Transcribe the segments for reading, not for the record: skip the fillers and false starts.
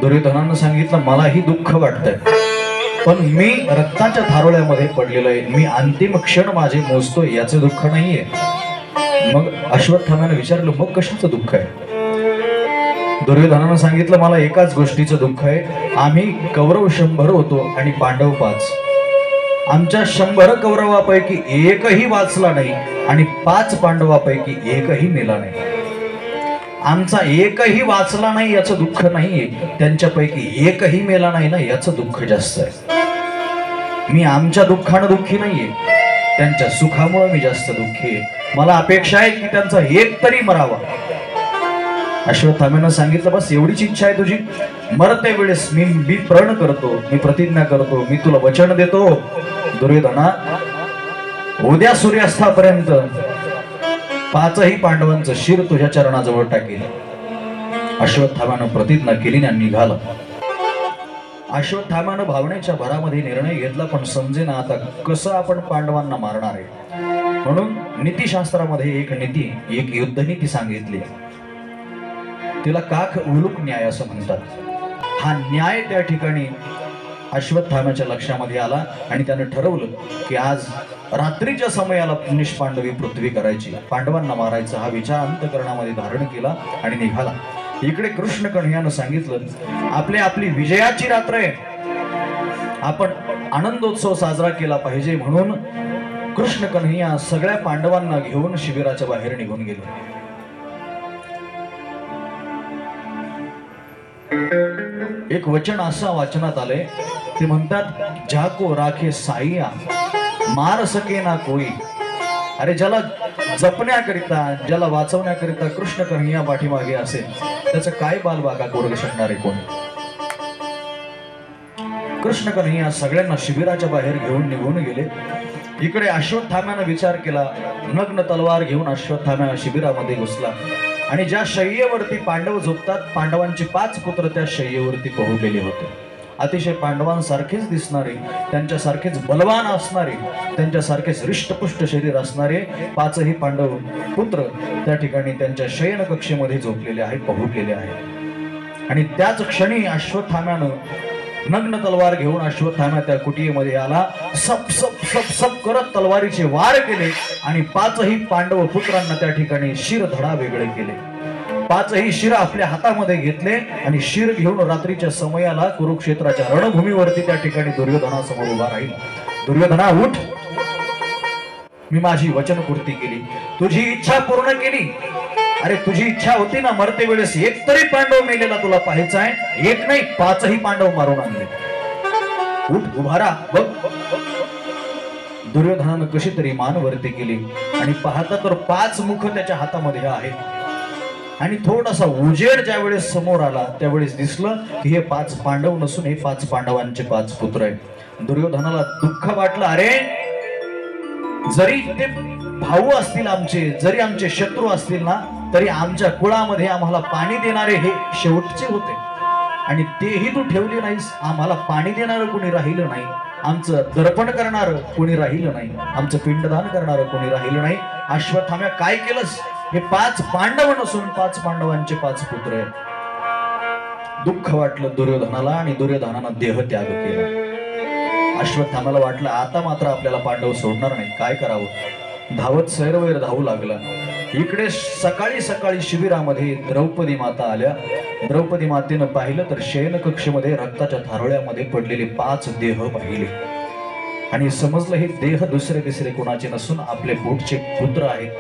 दुर्योधनानं सांगितलं मलाही दुःख वाटतंय, पण मी रक्ताच्या थारोळ्यामध्ये पडलेलो आहे, मी अंतिम क्षण माझे मोजतोय, याचं दुःख नाहीये. मग अश्वत्थाम्यानं विचारलं मग कशाचं दुःख आहे? दुर्योधनानं सांगितलं मला एकाच गोष्टीचं दुःख आहे, आम्ही कौरव 100 होतो आणि पांडव 5. आमच्या 100 कौरवापैकी एकही वाचला नाही आणि 5 पांडवापैकी एकही मेला नाही. आमचा एकही वाचला नाही याचं दुःख नाहीये, त्यांच्यापैकी एकही मेला नाही ना याचं दुःख जास्त आहे. मी आमच्या दुःखानं दुःखी नाहीये, त्यांच्या सुखामुळे मी जास्त दुःखी आहे. मला अपेक्षा आहे की त्यांचा एक तरी मरावा. अश्वत्थाम्यानं सांगितलं बस एवढीच इच्छा आहे तुझी? मरते वेळेस मी प्रण करतो, मी प्रतिज्ञा करतो, मी तुला वचन देतो दुर्योधना, उद्या सूर्यास्तापर्यंत 5ही पांडवांचं शिर तुझ्या चरणाजवळ टाकेल. अश्वत्थाम्यानं प्रतिज्ञा केली आणि निघाला. अश्वत्थाम्यानं भावनेच्या भरामध्ये निर्णय घेतला, पण समजेना आता कसं आपण पांडवांना मारणार आहे. म्हणून नीतिशास्त्रामध्ये एक नीती, एक युद्धनीती सांगितली, तिला काख उलूक न्याय असं म्हणतात. हा न्याय त्या ठिकाणी अश्वत्थाम्याच्या लक्षामध्ये आला आणि त्यानं ठरवलं की आज रात्रीच्या समयाला निष्पांडवी पृथ्वी करायची, पांडवांना मारायचं, हा विचार अंतःकरणामध्ये धारण केला आणि निघाला. इकडे कृष्ण कन्हैयानं सांगितलं आपली विजयाची रात्र आहे, आपण आनंदोत्सव साजरा केला पाहिजे. म्हणून कृष्ण कन्हैया सगळ्या पांडवांना घेऊन शिबिराच्या बाहेर निघून गेले. एक वचन असं वाचनात आलंय, ते म्हणतात जाको राखे साईया मार सके ना कोई. अरे ज्याला जपण्याकरिता, ज्याला वाचवण्याकरिता कृष्ण कन्हैया पाठीमागे असेल, त्याचं काय बालबाका करू शकणारे कोण? कृष्ण कन्हैया सगळ्यांना शिबिराच्या बाहेर घेऊन निघून गेले. इकडे अश्वत्थाम्यानं विचार केला, नग्न तलवार घेऊन अश्वत्थाम्या शिबिरामध्ये घुसला आणि ज्या शय्येवरती पांडव झोपतात, पांडवांचे 5 पुत्र त्या शय्येवरती पोहोचलेले होते. अतिशय पांडवांसारखेच दिसणारे, त्यांच्यासारखेच बलवान असणारे, त्यांच्यासारखेच हृष्टपुष्ट शरीर असणारे 5ही पांडव पुत्र त्या ठिकाणी त्यांच्या शयन कक्षेमध्ये झोपलेले आहेत, पोहोचलेले आहेत. आणि त्याच क्षणी अश्वत्थाम्यानं नग्न तलवार घेऊन अश्वत्थाम्या त्या कुटीमध्ये आला. सप सप सप सप करत तलवारीचे वार केले आणि 5ही पांडव पुत्रांना त्या ठिकाणी शिरधडा वेगळे केले. 5ही शिर आपल्या हातामध्ये घेतले आणि शिर घेऊन रात्रीच्या समयाला कुरुक्षेत्राच्या रणभूमीवरती त्या ठिकाणी दुर्योधनासमोर उभा राहील. दुर्योधना उठ, मी माझी वचनपूर्ती केली, तुझी इच्छा पूर्ण केली. अरे तुझी इच्छा होती ना मरते वेळेस एक तरी पांडव मेलेला तुला पाहायचा आहे, एक नाही 5ही पांडव मारून आणले. उठ, उभारा, बघ. दुर्योधनानं कशी तरी मान वरती केली आणि पाहता तर 5 मुख त्याच्या हातामध्ये आहेत आणि थोडासा उजेड ज्या वेळेस समोर आला त्यावेळेस दिसलं की हे 5 पांडव नसून हे 5 पांडवांचे 5 पुत्र आहेत. दुर्योधनाला दुःख वाटलं, अरे जरी ते भाऊ असतील आमचे, जरी आमचे शत्रू असतील ना, तरी आमच्या कुळामध्ये आम्हाला पाणी देणारे हे शेवटचे होते आणि तेही तू ठेवले नाहीस. आम्हाला पाणी देणारं कोणी राहिलं नाही, आमचं दर्पण करणारं कोणी राहिलं नाही, आमचं पिंडदान करणारं कोणी राहिलं नाही. अश्वत्थाम्या काय केलंस? हे 5 पांडव नसून 5 पांडवांचे 5 पुत्र आहेत. दुःख वाटलं दुर्योधनाला आणि दुर्योधनानं देहत्याग केला. अश्वत्थाम्याला वाटलं आता मात्र आपल्याला पांडव सोडणार नाही, काय करावं? धावत सैरवैर धावू लागला. इकडे सकाळी सकाळी शिबिरामध्ये द्रौपदी माता आल्या. द्रौपदी मातेनं पाहिलं तर शयन कक्षेमध्ये रक्ताच्या थारोळ्यामध्ये पडलेले 5 देह पाहिले आणि समजलं हे देह दुसरे तिसरे कोणाचे नसून आपले पोटचे पुत्र आहेत.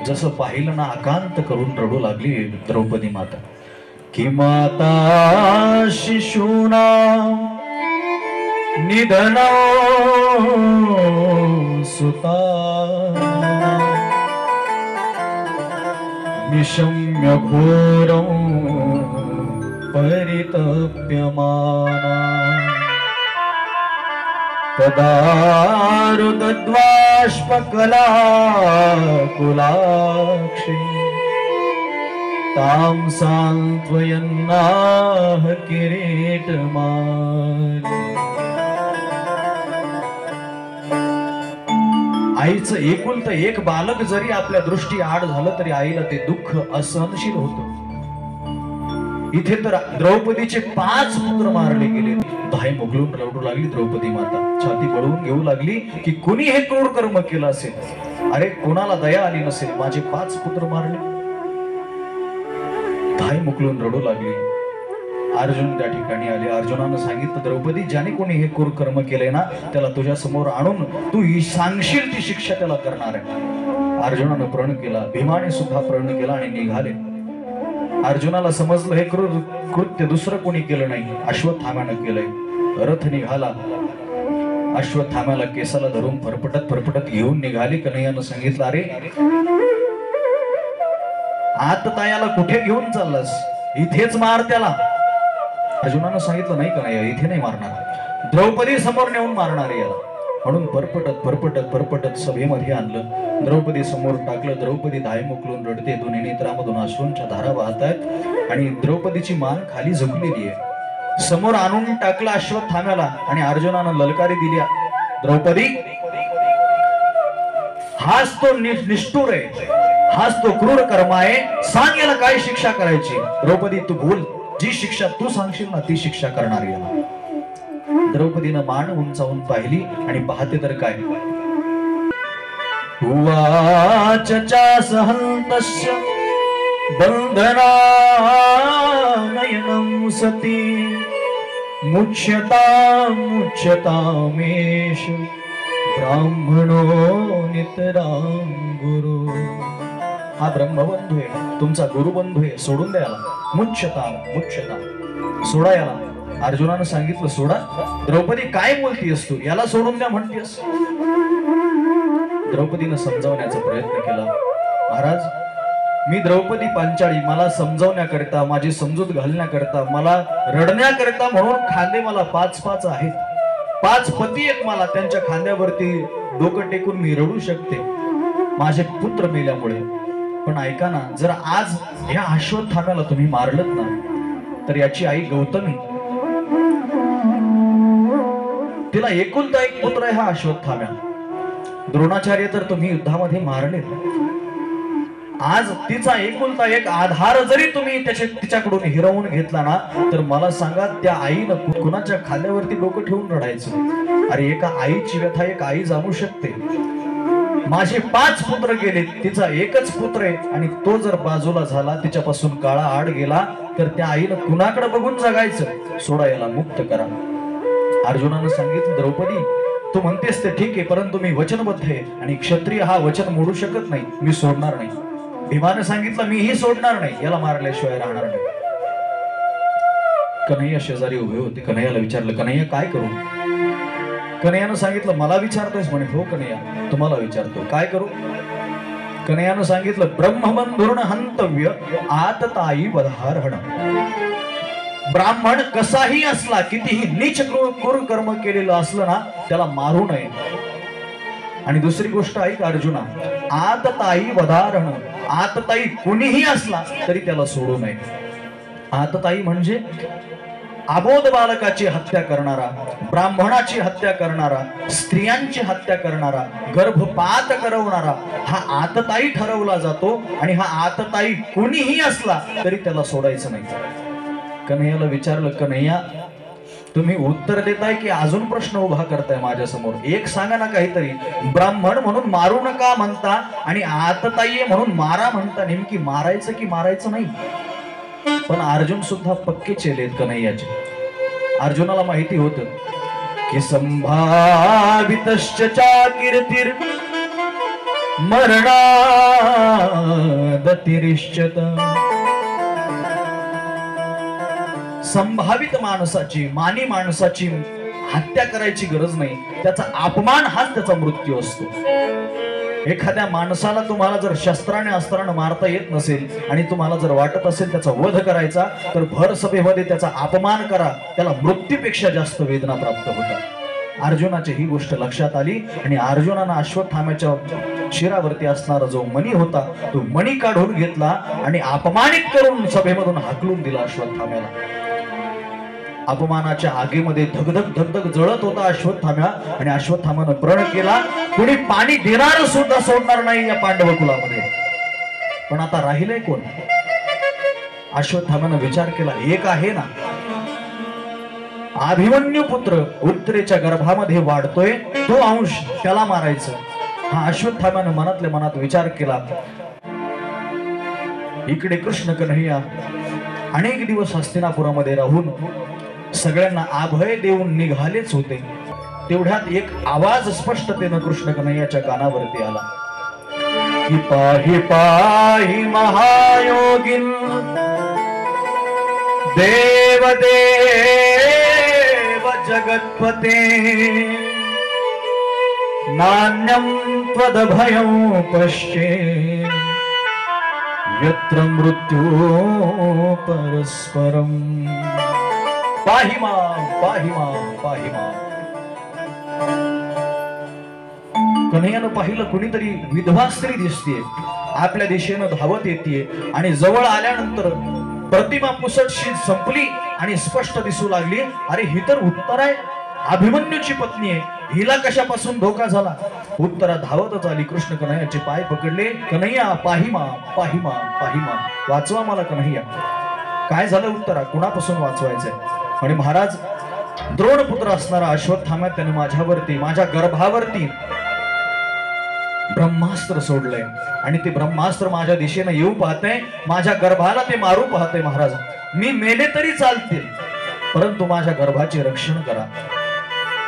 जसं पाहिलं ना आकांत करून रडू लागली द्रौपदी माता की माता शिशूना निधन सुता निशम्य घोरं परितप्यमाना तदारुदद्वाष्पकला कुलाक्षी तां सांत्वयन्नाह किरीटमाली. आईचं एकुलतं एक बालक जरी आपल्या दृष्टी आड झालं तरी आईला ते दुःख असहनशील होतं. इथे तर द्रौपदीचे 5 पुत्र मारले गेले. धाय मोगलून रडू लागली द्रौपदी माता, छाती बळवून घेऊ लागली की कुणी हे क्रूर कर्म केलं असेल. अरे कोणाला दया आली नसेल, माझे 5 पुत्र मारले. धाय मोगलून रडू लागली. अर्जुन त्या ठिकाणी आले. अर्जुनानं सांगितलं, द्रौपदी ज्याने कोणी हे क्रूर कर्म केलंय ना, त्याला तुझ्या समोर आणून तू सांगशील ती शिक्षा त्याला करणार आहे. अर्जुनानं प्रण केला, भीमाने सुद्धा प्रण केला आणि निघाले. अर्जुनाला समजलं हे क्रूर कृत्य दुसरं कोणी केलं नाही, अश्वत्थाम्यानं केलंय. रथ निघाला. अश्वत्थाम्याला केसाला धरून फरफटत घेऊन निघाले. कन्हैयानं सांगितलं, अरे आत तायाला कुठे घेऊन चाललास? इथेच मार त्याला. अर्जुनानं सांगितलं, नाही कन्हैया, इथे नाही मारणार, द्रौपदी समोर नेऊन मारणार याला. म्हणून परपटत सभेमध्ये आणलं. द्रौपदी समोर टाकलं. द्रौपदी धाय मोकलून रडते. दोन्ही नेत्रामधून अश्रूंच्या धारा वाहत आहेत आणि द्रौपदीची मान खाली झुकलेली आहे. समोर आणून टाकलं अश्वत्थाम्याला आणि अर्जुनानं ललकारी दिली, द्रौपदी हाच तो निष्ठुर आहे, हाच तो क्रूर कर्म आहे, सांग याला काय शिक्षा करायची. द्रौपदी तू बोल, जी शिक्षा तू सांगशील ना ती शिक्षा करणार याला. द्रौपदीनं मान उंचावून पाहिली आणि पाहते तर काय, उवाचचा सहन्तस्य बंधनानयनं सती मुच्यतामेष ब्राह्मणो नितरां गुरु. हा ब्रह्मबंधू आहे, तुमचा गुरुबंधू आहे, सोडून द्यायला. मुच्यता सोडा याला. अर्जुनानं सांगितलं, सोडा. द्रौपदी काय बोलतीयस तू, याला सोडून द्या म्हणतेस. द्रौपदीनं समजावण्याचा प्रयत्न केला. महाराज, मी द्रौपदी पांचाळी, मला समजावण्याकरिता, माझी समजूत घालण्याकरिता, मला रडण्याकरिता म्हणून खांदे मला 5 आहेत. 5 पती आहेत मला, त्यांच्या खांद्यावरती डोकं टेकून मी रडू शकते माझे पुत्र मेल्यामुळे. पण ऐका ना, जर आज ह्या अश्वत्थाम्याला तुम्ही मारलत ना, तर याची आई गौतमी, तिला एकुलता एक पुत्र आहे हा अश्वत्थाम्या. द्रोणाचार्य तर तुम्ही युद्धामध्ये मारले. आज तिचा एकुलता एक आधार जरी तुम्ही तिच्याकडून हिरावून घेतला ना, तर मला सांगा त्या आईनं कुणाच्या खांद्यावरती डोकं ठेवून रडायचं? अरे एका आईची व्यथा एक आई जाणू शकते. माझे 5 पुत्र गेले, तिचा एकच पुत्र आहे आणि तो जर बाजूला झाला, तिच्यापासून काळा आड गेला, तर त्या आईनं कुणाकडे बघून जगायचं? सोडा याला, मुक्त करा. अर्जुनानं सांगितलं, द्रौपदी तू म्हणतेस ते ठीक आहे, परंतु मी वचनबद्ध आहे आणि क्षत्रिय हा वचन मोडू शकत नाही, मी सोडणार नाही. भीमाने सांगितलं, मीही सोडणार नाही, याला मारल्याशिवाय राहणार नाही. कन्हैया शेजारी उभे होते. कन्हैयाला विचारलं, कन्हैया काय करू? कन्हैयानं सांगितलं, मला विचारतोयस म्हणे. हो कन्हैया, तुम्हाला विचारतो, काय करू? कन्हैयानं सांगितलं, ब्रह्मबंधुर्न हंतव्य आतताई वधारहण. ब्राह्मण कसाही असला, कितीही नीच क्रूर कर्म केलेलं असलं ना, त्याला मारू नये. आणि दुसरी गोष्ट ऐक अर्जुना, आतताई वधारहण. आतताई कुणीही असला तरी त्याला सोडू नये. आतताई म्हणजे अबोध बालकाची हत्या करणारा, ब्राह्मणाची हत्या करणारा, स्त्रियांची हत्या करणारा, गर्भपात करवणारा हा आतताई ठरवला जातो. आणि हा आतताई कुणीही असला तरी त्याला सोडायचं नाही. कन्हैयाला विचारलं, कन्हैया तुम्ही उत्तर देताय की अजून प्रश्न उभा करताय माझ्या समोर? एक सांगा ना काहीतरी. ब्राह्मण म्हणून मारू नका म्हणता आणि आतताई म्हणून मारा म्हणता, नेमकी मारायचं की मारायचं नाही? पण अर्जुन सुद्धा पक्के चेले आहेत कन्हैयाचे. अर्जुनाला माहिती होतं की संभावितश्च कीर्तिर् मरणादतिरिष्यत. संभावित माणसाची, मानी माणसाची हत्या करायची गरज नाही, त्याचा अपमान हाच त्याचा मृत्यू असतो. एखाद्या माणसाला तुम्हाला जर शस्त्राने अस्त्राने मारता येत नसेल आणि तुम्हाला जर वाटत असेल त्याचा वध करायचा, तर भर सभेमध्ये त्याचा अपमान करा, त्याला मृत्यूपेक्षा जास्त वेदना प्राप्त होतात. अर्जुनाची ही गोष्ट लक्षात आली आणि अर्जुनानं अश्वत्थाम्याच्या शिरावरती असणारा जो मणी होता तो मणी काढून घेतला आणि अपमानित करून सभेमधून हाकलून दिला अश्वत्थाम्याला. अपमानाच्या आगीमध्ये धगधग जळत होता अश्वत्थाम्या आणि अश्वत्थाम्यानं प्रण केला, कुणी पाणी देणार सुद्धा सोडणार नाही या पांडव कुलामध्ये. पण आता राहिलंय कोण? अश्वत्थामानं विचार केला, एक आहे ना अभिमन्यू पुत्र उत्तरेच्या गर्भामध्ये वाढतोय, तो अंश त्याला मारायचं. हा अश्वत्थामानं मनातल्या मनात विचार केला. इकडे कृष्ण कन्हैया अनेक दिवस हस्तिनापुरामध्ये राहून सगळ्यांना अभय देऊन निघालेच होते. तेवढ्यात एक आवाज स्पष्टतेनं कृष्ण कन्हैयाच्या कानावरती आला की पाहि पाहि महायोगिन देव देव जगत्पते नान्यं त्वदभयं पश्ये यत्र मृत्यु परस्परम. पाहि मां पाहि मां पाहि मां. कन्हैयानं पाहिलं कुणीतरी विधवा स्त्री दिसतीये, आपल्या दिशेनं धावत येते आणि जवळ आल्यानंतर प्रतिमा पुसटशी संपली आणि स्पष्ट दिसू लागली, अरे ही तर उत्तरा आहे, अभिमन्यूची पत्नी आहे, हिला कशापासून धोका झाला. उत्तरा धावतच आली, कृष्ण कन्हैयाचे पाय पकडले. कन्हैया पाहि मां पाहि मां पाहि मां, वाचवा मला कन्हैया. काय झालं उत्तरा, कुणापासून वाचवायचंय. आणि महाराज, द्रोणपुत्र असणारा अश्वत्थामा त्याने माझ्यावरती, माझ्या गर्भावरती ब्रह्मास्त्र सोडलंय आणि ते ब्रह्मास्त्र माझ्या दिशेने येऊ पाहतंय, माझ्या गर्भाला ते मारू पाहतंय. महाराज, मी मेले तरी चालतील, परंतु माझ्या गर्भाचे रक्षण करा.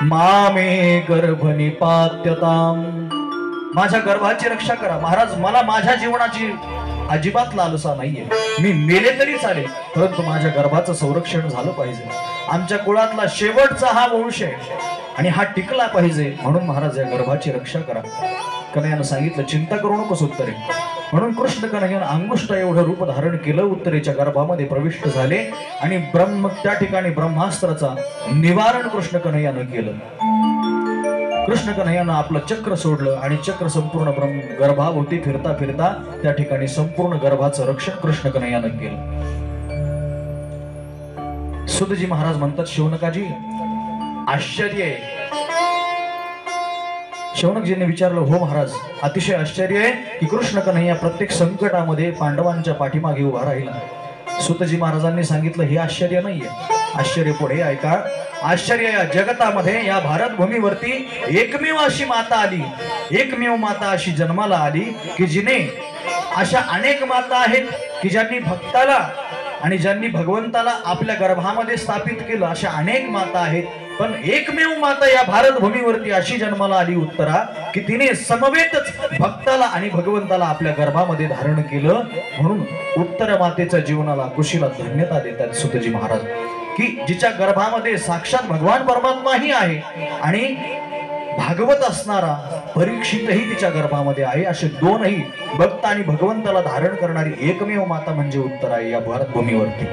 मामे गर्भ निपात्यताम, माझ्या गर्भाची रक्षा करा. महाराज, मला माझ्या जीवनाची अजिबात लालसा नाहीये, मी मेले तरी चालेल, परंतु माझ्या गर्भाचं संरक्षण झालं पाहिजे. आमच्या कुळातला शेवटचा हा वंश आहे आणि हा टिकला पाहिजे, म्हणून महाराज या गर्भाची रक्षा करा. कन्हैयानं सांगितलं, चिंता करू नकोस उत्तरे. म्हणून कृष्ण कन्हैयानं अंगुष्ठा एवढं रूप धारण केलं, उत्तरेच्या गर्भामध्ये प्रविष्ट झाले आणि त्या ठिकाणी ब्रह्मास्त्राचा निवारण कृष्ण कन्हैयानं केलं. कृष्ण कन्हैयानं आपलं चक्र सोडलं आणि चक्र संपूर्ण गर्भाभोवती फिरता फिरता त्या ठिकाणी संपूर्ण गर्भाचं रक्षण कृष्ण कन्हैयानं केलं. सुतजी महाराज म्हणतात, शौनकाजी आश्चर्य आहे. शौनकजींनी विचारलं, हो महाराज, अतिशय आश्चर्य आहे की कृष्ण कन्हैया प्रत्येक संकटामध्ये पांडवांच्या पाठीमागे उभा राहिला. सुतजी महाराजांनी सांगितलं, हे आश्चर्य नाहीये, आश्चर्य पुढे ऐका. आश्चर्य या जगतामध्ये, या भारत भूमीवरती एकमेव अशी माता आली, एकमेव माता अशी जन्माला आली की जिने, अशा अनेक माता आहेत की ज्यांनी भक्ताला आणि ज्यांनी भगवंताला आपल्या गर्भामध्ये स्थापित केलं, अशा अनेक माता आहेत, पण एकमेव माता या भारत भूमीवरती अशी जन्माला आली उत्तरा की तिने समवेतच भक्ताला आणि भगवंताला आपल्या गर्भामध्ये धारण केलं. म्हणून उत्तर मातेच्या जीवनाला, कुशीला धन्यता देतात सुतजी महाराज की जिच्या गर्भामध्ये साक्षात भगवान परमात्माही आहे आणि भागवत असणारा परीक्षितही तिच्या गर्भामध्ये आहे. असे दोनही भक्त आणि भगवंताला धारण करणारी एकमेव माता म्हणजे उत्तरा आहे या भारत भूमीवरती.